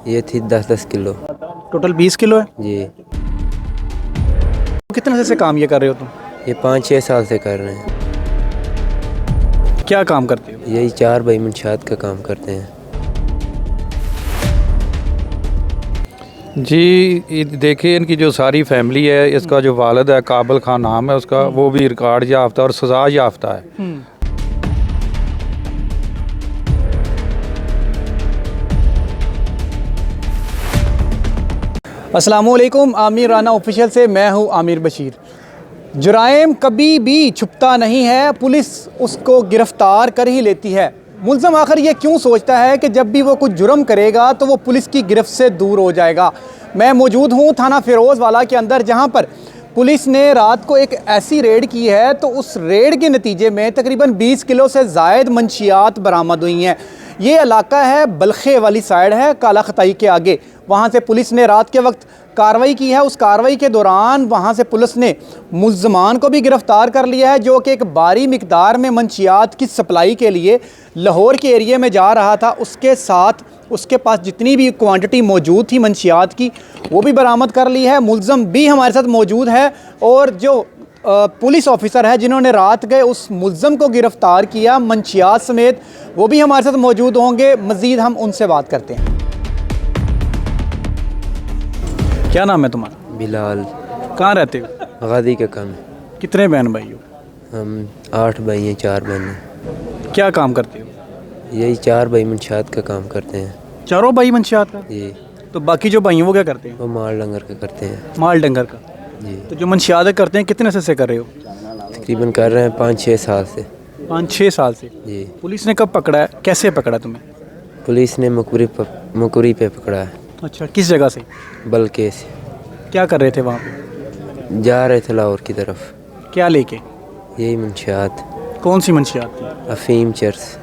ये थी 10-10 kilo. Total 20 kilo है। जी। कितने अर्से से काम ये कर रहे हो तुम? ये 5-6 साल से कर रहे हैं। क्या काम करते हो? यही 4 भाई मंशियात का काम करते हैं। जी ये देखिए, इनकी जो सारी फैमिली है, इसका जो वालिद है काबिल खान नाम है उसका, वो भी रिकॉर्ड याफ्ता और सज़ा याफ्ता है। अस्सलामुअलैकुम, आमिर राना ऑफिशियल से मैं हूं आमिर बशीर। जुराइम कभी भी छुपता नहीं है, पुलिस उसको गिरफ़्तार कर ही लेती है। मुल्ज़म आखिर ये क्यों सोचता है कि जब भी वो कुछ जुर्म करेगा तो वो पुलिस की गिरफ्त से दूर हो जाएगा। मैं मौजूद हूँ थाना फ़िरोज़वाला के अंदर, जहाँ पर पुलिस ने रात को एक ऐसी रेड की है तो उस रेड के नतीजे में तकरीबन 20 किलो से ज़ायद मंशियात बरामद हुई हैं। ये इलाका है बल्खे वाली साइड है, काला खताई के आगे। वहाँ से पुलिस ने रात के वक्त कार्रवाई की है। उस कार्रवाई के दौरान वहाँ से पुलिस ने मुल्ज़मान को भी गिरफ़्तार कर लिया है, जो कि एक भारी मिकदार में मंशियात की सप्लाई के लिए लाहौर के एरिया में जा रहा था। उसके साथ उसके पास जितनी भी क्वांटिटी मौजूद थी मंशियात की, वो भी बरामद कर ली है। मुल्ज़म भी हमारे साथ मौजूद है और जो पुलिस ऑफिसर है जिन्होंने रात गए उस मुल्ज़म को गिरफ़्तार किया मंशियात समेत, वो भी हमारे साथ मौजूद होंगे। मज़ीद हम उनसे बात करते हैं। क्या नाम है तुम्हारा? बिलाल। कहाँ रहते हो? गादी का काम है। कितने बहन भाई हो? हम 8 भाई हैं, 4 बहन हैं। क्या काम करते हो? यही 4 भाई मंशियात का काम करते हैं। चारों भाई मंशियात का? जी। तो बाकी जो भाई हैं वो क्या करते हैं? वो माल डंगर का करते हैं। माल डंगर का। जी। तो जो मंशियात करते हैं कितने से कर रहे हो? तकरीबन कर रहे हैं 5-6 साल से। 5-6 साल से। जी। पुलिस ने कब पकड़ा है, कैसे पकड़ा तुम्हें? पुलिस ने मुकरी पे पकड़ा है। अच्छा, किस जगह से? बल्कि से क्या कर रहे थे वहाँ पे? जा रहे थे लाहौर की तरफ। क्या लेके? यही मंशियात। कौन सी मंशियात थी? अफीम चर्स।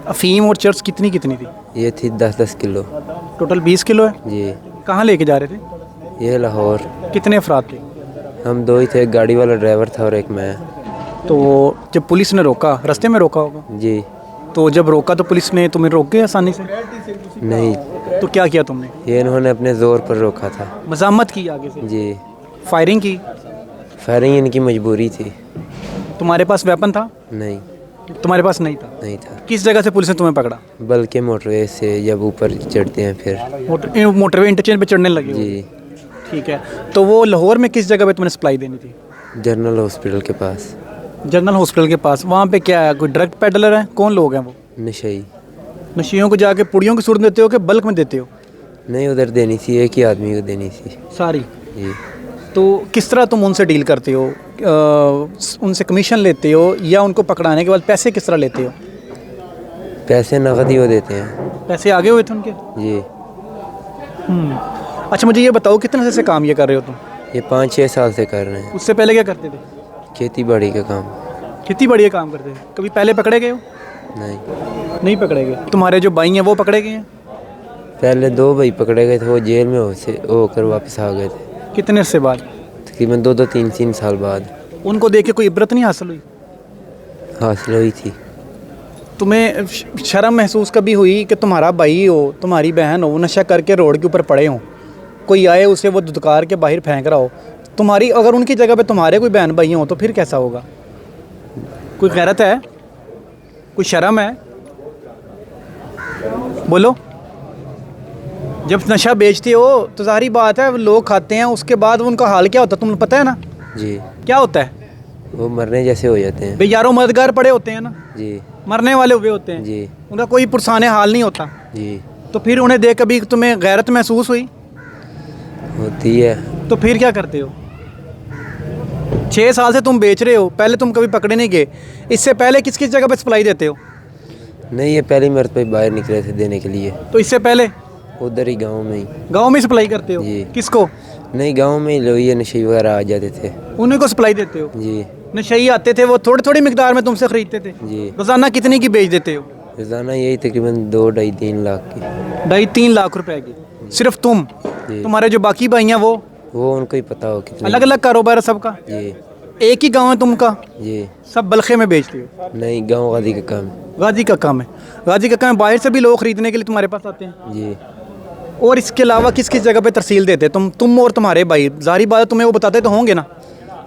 अफीम और चर्च कितनी कितनी थी? ये थी 10-10 किलो। टोटल 20 किलो है। जी। कहाँ लेके जा रहे थे? ये लाहौर। कितने अफराद थे? हम 2 ही थे, एक गाड़ी वाला ड्राइवर था और एक मैं। तो जब पुलिस ने रोका, रास्ते में रोका होगा? जी। तो जब रोका तो पुलिस ने तुम्हें रोक गया आसानी से? नहीं, तो क्या किया तुमने? ये इन्होंने अपने ज़ोर पर रोका था। मज़ामत की आगे से? जी। फायरिंग की? फायरिंग इनकी मजबूरी थी। तुम्हारे पास वेपन था? नहीं। तुम्हारे पास नहीं था? नहीं था। किस जगह से पुलिस ने तुम्हें पकड़ा? बल्कि मोटरवे से जब ऊपर चढ़ते हैं फिर। मोटरवे इंटरचेंज पे चढ़ने लगे हो? जी। ठीक है। तो वो लाहौर में किस जगह पे तुम्हें सप्लाई देनी थी? जनरल हॉस्पिटल के पास। जनरल हॉस्पिटल के पास। वहाँ पे क्या है, कोई ड्रग पेडलर है? कौन लोग हैं वो? नशई। नशियों को जाके पुड़ियों की सूरत देते हो कि बल्क में देते हो? नहीं, उधर देनी थी, एक ही आदमी को देनी थी। सारी? जी। तो किस तरह तुम उनसे डील करते हो? उनसे कमीशन लेते हो या उनको पकड़ाने के बाद पैसे किस तरह लेते हो? पैसे नकद ही वो देते हैं। पैसे आगे हुए थे उनके? जी। अच्छा, मुझे ये बताओ कितने अर्से से काम ये कर रहे हो तुम? ये 5-6 साल से कर रहे हैं। उससे पहले क्या करते थे? खेती बाड़ी का काम। खेती बढ़िया काम करते थे। कभी पहले पकड़े गए हो? नहीं। नहीं पकड़े गए। तुम्हारे जो भाई हैं वो पकड़े गए हैं? पहले 2 भाई पकड़े गए थे, वो जेल में होकर वापस आ गए थे। कितने अर्से बाद? तकरीबन 2-2, 3-3 साल बाद। उनको देख के कोई इबरत नहीं हासिल हुई? हासिल हुई थी। तुम्हें शर्म महसूस कभी हुई कि तुम्हारा भाई हो, तुम्हारी बहन हो, नशा करके रोड के ऊपर पड़े हों, कोई आए उसे वो धुतकार के बाहर फेंक रहा हो? तुम्हारी अगर उनकी जगह पे तुम्हारे कोई बहन भाई हो तो फिर कैसा होगा? कोई गैरत है? कोई शर्म है? बोलो। जब नशा बेचते हो तो ज़ाहिर बात है लोग खाते हैं, उसके बाद उनका हाल क्या होता है तुम्हें पता है ना? जी। क्या होता है? वो मरने जैसे हो जाते हैं। बेयारों मददगार पड़े होते हैं ना? जी। मरने वाले हुए होते हैं। जी। उनका कोई पुरसाने हाल नहीं होता। जी। तो फिर उन्हें देख कभी तुम्हें गैरत महसूस हुई? होती है। तो फिर क्या करते हो? 6 साल से तुम बेच रहे हो, पहले तुम कभी पकड़े नहीं गए। इससे पहले किस किस जगह पे सप्लाई देते हो? नहीं, ये पहली मरतबा बाहर निकले थे देने के लिए। तो इससे पहले उधर ही गांव में ही। गांव में सप्लाई करते हो? जी। किसको? नहीं, गांव में ही लोग ये नशे वगैरह आ जाते थे। उन्हीं को सप्लाई देते हो? जी। नशई आते थे, वो थोड़ी थोड़ी मिकदार में तुमसे खरीदते थे? जी। रोजाना कितनी की बेच देते हो? रोजाना यही तकरीबन 2-2.5-3 लाख की। 2.5-3 लाख रुपए की? सिर्फ तुम? जी। तुम्हारे जो बाकी भाई हैं वो उनको ही पता हो कितने। अलग अलग कारोबार है सबका? जी। एक ही गांव है तुमका? जी। सब बल्खे में बेचते हो? नहीं, गांव गादी का काम। गाजी का काम है। गाजी का काम है। बाहर से भी लोग खरीदने के लिए तुम्हारे पास आते हैं? जी। और इसके अलावा किस किस जगह पे तरसील देते तुम और तुम्हारे भाई? जारी बात है, तुम्हें वो बताते तो होंगे ना?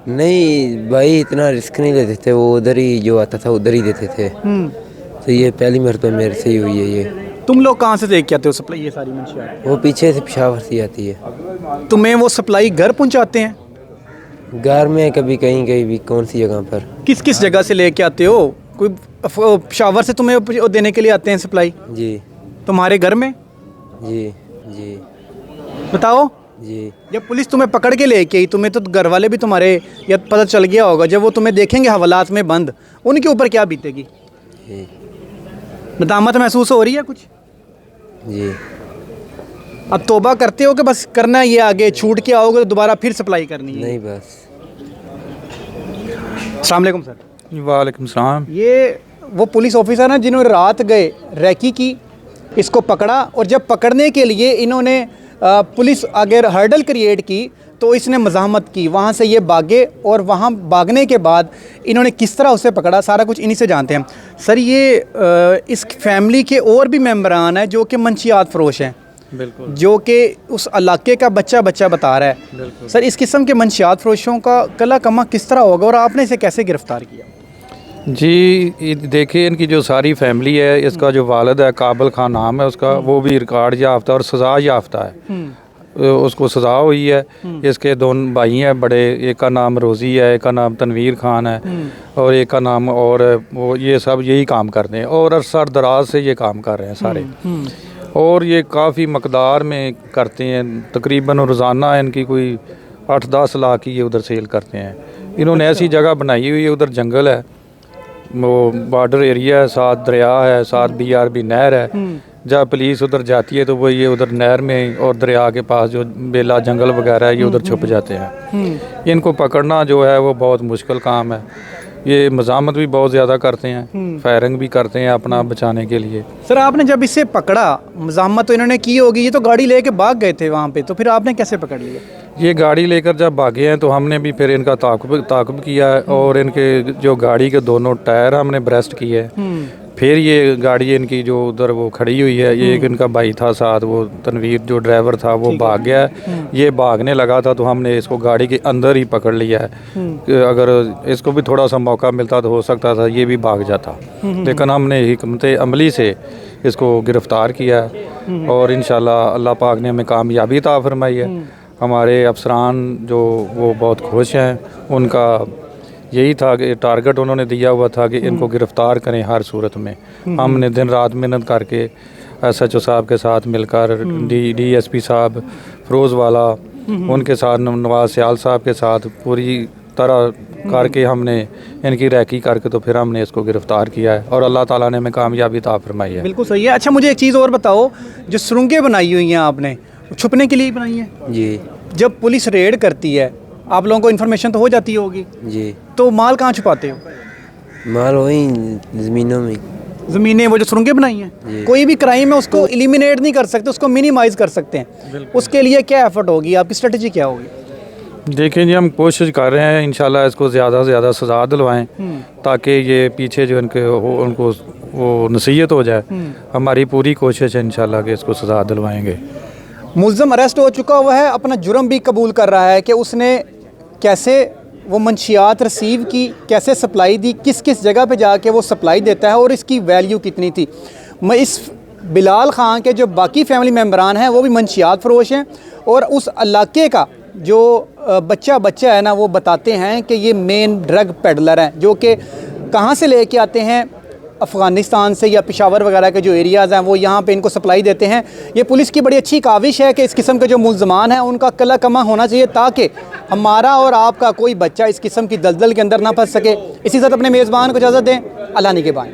नहीं भाई, इतना रिस्क नहीं लेते थे, वो उधर ही जो आता था उधर ही देते थे। तो ये पहली मरतबा मेरे से ही हुई है ये। तुम लोग कहाँ से देख के आते हो सप्लाई ये सारी मंशियात? वो पीछे से पेशावर से आती है। तुम्हें वो सप्लाई घर पहुँचाते हैं? घर में कभी कहीं कहीं भी, कौन सी जगह पर। किस किस जगह से लेके आते हो? कोई पेशावर से तुम्हें देने के लिए आते हैं सप्लाई? जी तुम्हारे घर में? जी जी बताओ। जी। जब पुलिस तुम्हें पकड़ के लेके आई, तुम्हें तो घर वाले भी तुम्हारे या पता चल गया होगा, जब वो तुम्हें देखेंगे हवालात में बंद, उनके ऊपर क्या बीतेगी? जी नदामत महसूस हो रही है कुछ? जी। अब तौबा करते हो कि बस करना है ये, आगे छूट के आओगे तो दोबारा फिर सप्लाई करनी है? नहीं बस। अस्सलाम वालेकुम सर। वालेकुम सलाम। ये वो पुलिस ऑफिसर हैं जिन्होंने रात गए रैकी की, इसको पकड़ा, और जब पकड़ने के लिए इन्होंने पुलिस अगर हर्डल क्रिएट की तो इसने मज़ाहमत की, वहाँ से ये भागे, और वहाँ भागने के बाद इन्होंने किस तरह उसे पकड़ा, सारा कुछ इन्हीं से जानते हैं। सर ये इस फैमिली के और भी मेम्बरान हैं जो कि मंशियात फ़रोश हैं, बिल्कुल, जो कि उस इलाके का बच्चा बता रहा है। सर इस किस्म के मंशियात फ़रोशों का कला कमा किस तरह होगा और आपने इसे कैसे गिरफ़्तार किया? जी देखिए, इनकी जो सारी फैमिली है, इसका जो वालिद है काबिल खान नाम है उसका, वो भी रिकॉर्ड याफ्ता और सज़ा याफ्ता है। उसको सज़ा हुई है। इसके दोनों भाई हैं बड़े, एक का नाम रोज़ी है, एक का नाम तनवीर खान है, और एक का नाम और वो, ये सब यही काम करते हैं और अरसर दराज से ये काम कर रहे हैं सारे। और ये काफ़ी मकदार में करते हैं, तकरीबन रोज़ाना इनकी कोई 8-10 लाख की ये उधर सेल करते हैं। इन्होंने ऐसी जगह बनाई हुई है, उधर जंगल है, वो बॉर्डर एरिया है, साथ दरिया है, साथ BRB नहर है। जब पुलिस उधर जाती है तो वो ये उधर नहर में और दरिया के पास जो बेला जंगल वगैरह है, ये उधर छुप जाते हैं। इनको पकड़ना जो है वो बहुत मुश्किल काम है। ये मज़ामत भी बहुत ज़्यादा करते हैं, फायरिंग भी करते हैं अपना बचाने के लिए। सर आपने जब इसे पकड़ा, मज़ामत तो इन्होंने की होगी, ये तो गाड़ी लेके भाग गए थे वहाँ पे, तो फिर आपने कैसे पकड़ लिया? ये गाड़ी लेकर जब भागे हैं तो हमने भी फिर इनका ताक़ुब किया है, और इनके जो गाड़ी के दोनों टायर हमने ब्रेस्ट किए हैं। फिर ये गाड़ी इनकी जो उधर वो खड़ी हुई है, ये एक इनका भाई था साथ, वो तनवीर जो ड्राइवर था, वो भाग गया है। ये भागने लगा था तो हमने इसको गाड़ी के अंदर ही पकड़ लिया है कि अगर इसको भी थोड़ा सा मौका मिलता तो हो सकता था ये भी भाग जाता, लेकिन हमने हिकमत अमली से इसको गिरफ़्तार किया है, और इंशाल्लाह अल्लाह पाक ने हमें कामयाबी अता फरमाई है। हमारे अफसरान जो वो बहुत खुश हैं, उनका यही था कि टारगेट उन्होंने दिया हुआ था कि इनको गिरफ़्तार करें हर सूरत में। हमने दिन रात मेहनत करके SHO साहब के साथ मिलकर, DSP साहब फिरोज़ वाला, उनके साथ नवाज सयाल साहब के साथ पूरी तरह करके हमने इनकी रैकी करके तो फिर हमने इसको गिरफ़्तार किया है, और अल्लाह ताला ने हमें कामयाबी अता फरमाई है। बिल्कुल सही है। अच्छा मुझे एक चीज़ और बताओ, जो सुरंगें बनाई हुई हैं आपने, छुपने के लिए ही बनाई हैं? जी। जब पुलिस रेड करती है आप लोगों को इन्फॉर्मेशन तो हो जाती होगी? जी। तो माल कहाँ छुपाते हो? माल वही ज़मीनों में। ज़मीनें वो जो सुरंगें बनाई हैं, कोई भी क्राइम है उसको एलिमिनेट नहीं कर सकते, उसको मिनिमाइज़ कर सकते हैं। उसके लिए क्या एफर्ट होगी, आपकी स्ट्रेटजी क्या होगी? देखिए जी, हम कोशिश कर रहे हैं इंशाल्लाह इसको ज़्यादा से ज़्यादा सज़ा दिलवाएं, ताकि ये पीछे जो इनके उनको वो नसीहत हो जाए। हमारी पूरी कोशिश है इंशाल्लाह कि इसको सज़ा दिलवाएंगे। मुल्ज़म अरेस्ट हो चुका हुआ है, अपना जुर्म भी कबूल कर रहा है कि उसने कैसे वो मंशियात रिसीव की, कैसे सप्लाई दी, किस किस जगह पे जाके वो सप्लाई देता है और इसकी वैल्यू कितनी थी। मैं इस बिलाल ख़ान के जो बाकी फैमिली मेम्बरान हैं वो भी मंशियात फ़रोश हैं, और उस इलाके का जो बच्चा है ना, वो बताते हैं कि ये मेन ड्रग पेडलर हैं, जो कि कहाँ से लेके आते हैं, अफ़गानिस्तान से या पेशावर वगैरह के जो एरियाज़ हैं वो यहाँ पे इनको सप्लाई देते हैं। ये पुलिस की बड़ी अच्छी काविश है कि इस किस्म के जो मुल्ज़मान हैं उनका कला कमा होना चाहिए, ताकि हमारा और आपका कोई बच्चा इस किस्म की दलदल के अंदर ना फंस सके। इसी साथ अपने मेज़बान को इजाज़त दें। अल्लाह निगहबान।